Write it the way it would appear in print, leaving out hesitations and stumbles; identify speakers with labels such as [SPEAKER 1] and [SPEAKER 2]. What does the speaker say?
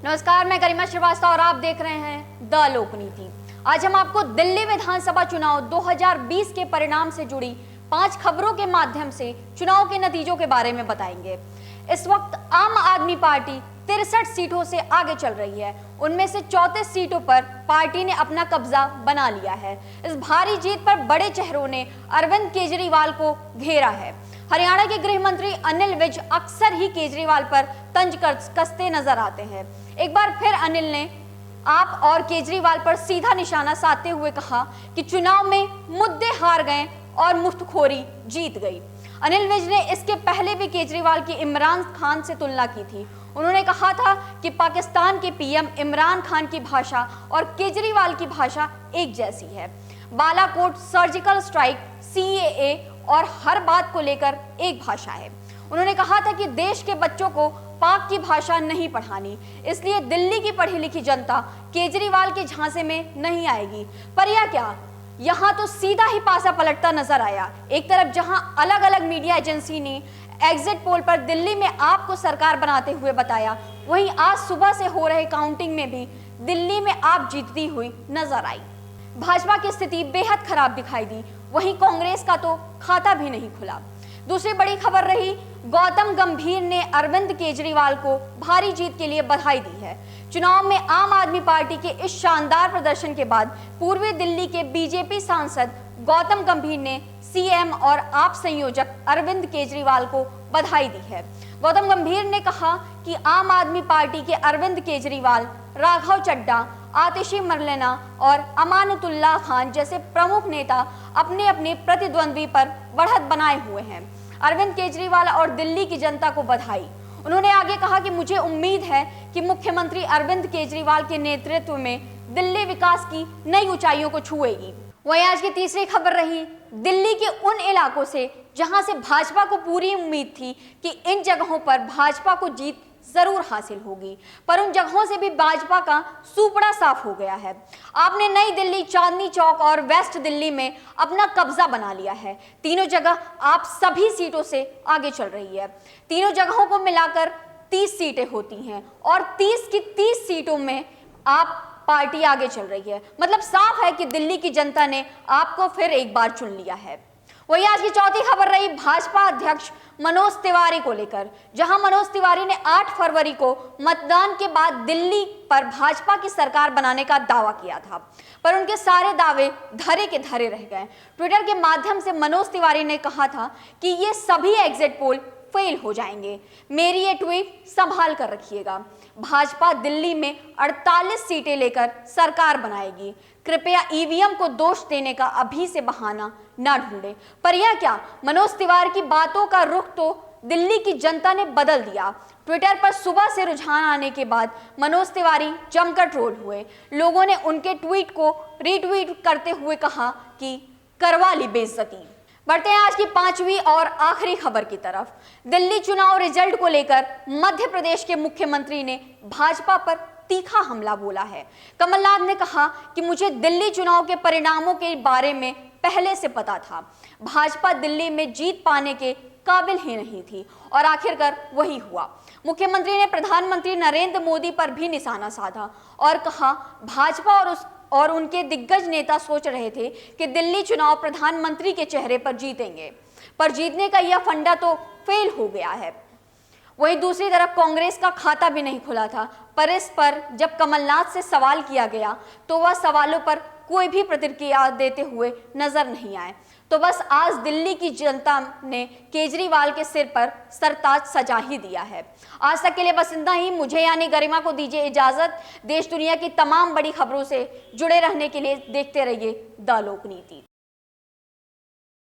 [SPEAKER 1] नमस्कार, मैं गरिमा श्रीवास्तव और आप देख रहे हैं द लोकनीति। आज हम आपको दिल्ली विधानसभा चुनाव 2020 के परिणाम से जुड़ी 5 खबरों के माध्यम से चुनाव के नतीजों के बारे में बताएंगे। इस वक्त आम आदमी पार्टी 63 सीटों से आगे चल रही है। उनमें से 34 सीटों पर पार्टी ने अपना कब्जा बना लिया है। इस भारी जीत पर बड़े चेहरों ने अरविंद केजरीवाल को घेरा है। हरियाणा के गृह मंत्री अनिल विज अक्सर ही केजरीवाल पर तंज कसते नजर आते हैं। एक बार फिर अनिल ने आप और केजरीवाल पर सीधा निशाना साधते हुए कहा कि चुनाव में मुद्दे हार गए और मुफ्तखोरी जीत गई। अनिल विज ने इसके पहले भी केजरीवाल की इमरान खान से तुलना की थी। उन्होंने कहा था कि पाकिस्तान के पीएम इमरान खान की भाषा और केजरीवाल की भाषा एक जैसी है। बालाकोट, सर्जिकल स्ट्राइक, सीएए और हर बात को लेकर एक भाषा है। उन्होंने कहा था कि देश के बच्चों को पाक की भाषा नहीं पढ़ानी, इसलिए दिल्ली की पढ़ी लिखी जनता केजरीवाल के झांसे में नहीं आएगी। पर यह क्या, यहाँ तो सीधा ही पासा पलटता नजर आया। एक तरफ जहां अलग अलग मीडिया एजेंसी ने एग्जिट पोल पर दिल्ली में आप को सरकार बनाते हुए बताया, वहीं आज सुबह से हो रहे काउंटिंग में भी दिल्ली में आप जीतती हुई नजर आई। भाजपा की स्थिति बेहद खराब दिखाई दी, वहीं कांग्रेस का तो खाता भी नहीं खुला। दूसरी बड़ी खबर रही, गौतम गंभीर ने अरविंद केजरीवाल को भारी जीत के लिए बधाई दी है। चुनाव में आम आदमी पार्टी के इस शानदार प्रदर्शन के बाद पूर्वी दिल्ली के बीजेपी सांसद गौतम गंभीर ने सीएम और आप संयोजक अरविंद केजरीवाल को बधाई दी है। गौतम गंभीर ने कहा कि आम आदमी पार्टी के अरविंद केजरीवाल, राघव चड्ढा, आतिशी मरलेना और अमानतुल्लाह खान जैसे प्रमुख नेता अपने अपने प्रतिद्वंद्वी पर बढ़त बनाए हुए हैं। अरविंद केजरीवाल और दिल्ली की जनता को बधाई। उन्होंने आगे कहा कि मुझे उम्मीद है कि मुख्यमंत्री अरविंद केजरीवाल के नेतृत्व में दिल्ली विकास की नई ऊंचाइयों को छुएगी। वहीं आज की तीसरी खबर रही, दिल्ली के उन इलाकों से जहां से भाजपा को पूरी उम्मीद थी कि इन जगहों पर भाजपा को जीत जरूर हासिल होगी, पर उन जगहों से भी भाजपा का सूपड़ा साफ हो गया है। आपने नई दिल्ली, चांदनी चौक और वेस्ट दिल्ली में अपना कब्जा बना लिया है। तीनों जगह आप सभी सीटों से आगे चल रही है। तीनों जगहों को मिलाकर 30 सीटें होती हैं और 30 की 30 सीटों में आप पार्टी आगे चल रही है। मतलब साफ है कि दिल्ली की जनता ने आपको फिर एक बार चुन लिया है। वही आज की चौथी खबर रही, भाजपा अध्यक्ष मनोज तिवारी को लेकर, जहां मनोज तिवारी ने 8 फरवरी को मतदान के बाद दिल्ली पर भाजपा की सरकार बनाने का दावा किया था, पर उनके सारे दावे धरे के धरे रह गए। ट्विटर के माध्यम से मनोज तिवारी ने कहा था कि ये सभी एग्जिट पोल फेल हो जाएंगे। मेरी ये ट्वीट संभाल कर रखिएगा। भाजपा दिल्ली में 48 सीटें लेकर सरकार बनाएगी। कृपया ईवीएम को दोष देने का अभी से बहाना ना ढूंढे। पर यह क्या, मनोज तिवारी की बातों का रुख तो दिल्ली की जनता ने बदल दिया। ट्विटर पर सुबह से रुझान आने के बाद मनोज तिवारी जमकर ट्रोल हुए। लोगों ने उनके ट्वीट को रीट्वीट करते हुए कहा कि करवा ली बेइज्जती। बढ़ते हैं आज की 5वीं और आखिरी खबर की तरफ। दिल्ली चुनाव रिजल्ट को लेकर मध्य प्रदेश के मुख्यमंत्री ने भाजपा पर तीखा हमला बोला है। कमलनाथ ने कहा कि मुझे दिल्ली चुनाव के परिणामों के बारे में पहले से पता था। भाजपा दिल्ली में जीत पाने के काबिल ही नहीं थी और आखिरकार वही हुआ। मुख्यमंत्री ने प्रधानमंत्री नरेंद्र मोदी पर भी निशाना साधा और कहा भाजपा और उनके दिग्गज नेता सोच रहे थे कि दिल्ली चुनाव प्रधानमंत्री के चेहरे पर जीतेंगे, पर जीतने का यह फंडा तो फेल हो गया है। वहीं दूसरी तरफ कांग्रेस का खाता भी नहीं खुला था, पर इस पर जब कमलनाथ से सवाल किया गया तो वह सवालों पर कोई भी प्रतिक्रिया देते हुए नजर नहीं आए। तो बस आज दिल्ली की जनता ने केजरीवाल के सिर पर सरताज सजा ही दिया है। आज तक के लिए बस इतना ही। मुझे यानी गरिमा को दीजिए इजाजत। देश दुनिया की तमाम बड़ी खबरों से जुड़े रहने के लिए देखते रहिए द लोकनीति।